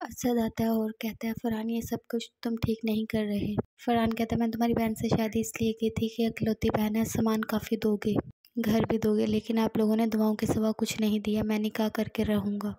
असद आता है और कहता है फरहान ये सब कुछ तुम ठीक नहीं कर रहे। फरहान कहता है मैं तुम्हारी बहन से शादी इसलिए की थी कि इकलौती बहन है, सामान काफ़ी दोगे, घर भी दोगे, लेकिन आप लोगों ने दुआओं के सिवा कुछ नहीं दिया। मैं निकाह करके रहूँगा।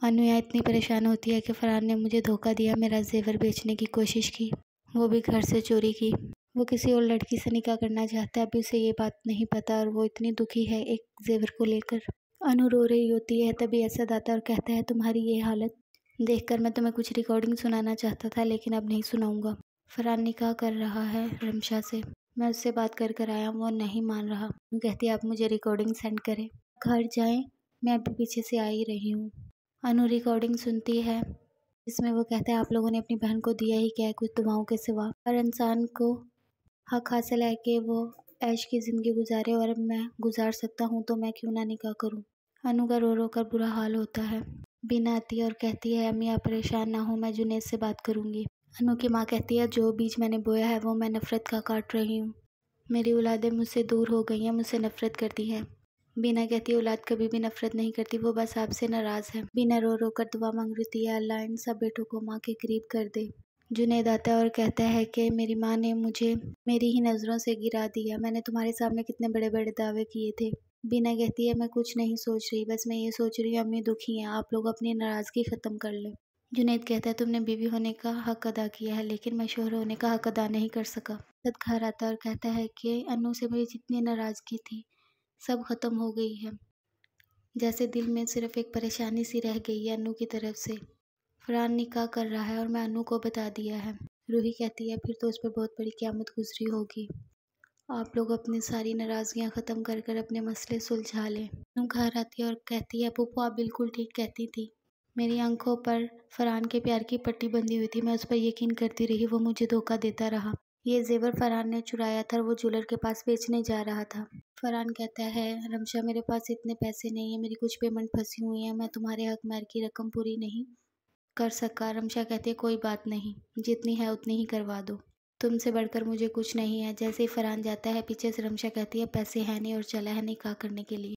अनु यहाँ इतनी परेशान होती है कि फरहान ने मुझे धोखा दिया, मेरा जेवर बेचने की कोशिश की, वो भी घर से चोरी की। वो किसी और लड़की से निकाह करना चाहता है, अभी उसे ये बात नहीं पता और वो इतनी दुखी है एक जेवर को लेकर। अनु रो रही होती है, तभी असद आता है और कहता है तुम्हारी ये हालत देखकर मैं तुम्हें कुछ रिकॉर्डिंग सुनाना चाहता था, लेकिन अब नहीं सुनाऊंगा। फरहान निकाह कर रहा है रमशा से, मैं उससे बात कर आया हूँ, वो नहीं मान रहा। वो कहती है आप मुझे रिकॉर्डिंग सेंड करें, घर जाएं, मैं अभी पीछे से आ ही रही हूँ। अनु रिकॉर्डिंग सुनती है, इसमें वो कहता है आप लोगों ने अपनी बहन को दिया ही क्या है कुछ दुआओं के सिवा। हर इंसान को हक हासिल है कि वो ऐश की ज़िंदगी गुजारे, और मैं गुजार सकता हूँ तो मैं क्यों ना निकाह करूँ। अनु का रो रो कर बुरा हाल होता है। बीना आती है और कहती है अम्मी आप परेशान ना हो, मैं जुनैद से बात करूँगी। अनु की माँ कहती है जो बीज मैंने बोया है वो मैं नफ़रत का काट रही हूँ, मेरी औलादें मुझसे दूर हो गई हैं, मुझसे नफ़रत करती हैं। बीना कहती है औलाद कभी भी नफ़रत नहीं करती, वो बस आपसे नाराज़ है। बीना रो रो कर दुआ मांगती है अल्लाह इन सब बेटों को माँ के करीब कर दे। जुनैद आता है और कहता है कि मेरी माँ ने मुझे मेरी ही नज़रों से गिरा दिया, मैंने तुम्हारे सामने कितने बड़े बड़े दावे किए थे। बीना कहती है मैं कुछ नहीं सोच रही, बस मैं ये सोच रही हूँ अम्मी दुखी हैं, आप लोग अपनी नाराज़गी ख़त्म कर लें। जुनैद कहता है तुमने बीवी होने का हक अदा किया है, लेकिन मैं शोहर होने का हक अदा नहीं कर सका। असद घर आता है और कहता है कि अनु से मेरी जितनी नाराज़गी थी सब ख़त्म हो गई है, जैसे दिल में सिर्फ एक परेशानी सी रह गई है अनु की तरफ से। फरहान निकाह कर रहा है और मैं अनु को बता दिया है। रूही कहती है फिर तो उस पर बहुत बड़ी क़यामत गुजरी होगी, आप लोग अपनी सारी नाराज़गियाँ ख़त्म कर कर अपने मसले सुलझा लें। अनु घर आती है और कहती है पुप्पो आप बिल्कुल ठीक कहती थी, मेरी आंखों पर फरहान के प्यार की पट्टी बंधी हुई थी, मैं उस पर यकीन करती रही, वो मुझे धोखा देता रहा। ये जेवर फरहान ने चुराया था और वो ज्वेलर के पास बेचने जा रहा था। फरहान कहता है रमशा मेरे पास इतने पैसे नहीं है, मेरी कुछ पेमेंट फंसी हुई है, मैं तुम्हारे हक महर की रकम पूरी नहीं कर सका। रमशा कहती है कोई बात नहीं, जितनी है उतनी ही करवा दो, तुमसे बढ़कर मुझे कुछ नहीं है। जैसे ही फरहान जाता है पीछे से रमशा कहती है पैसे है नहीं और चला है निकाह करने के लिए।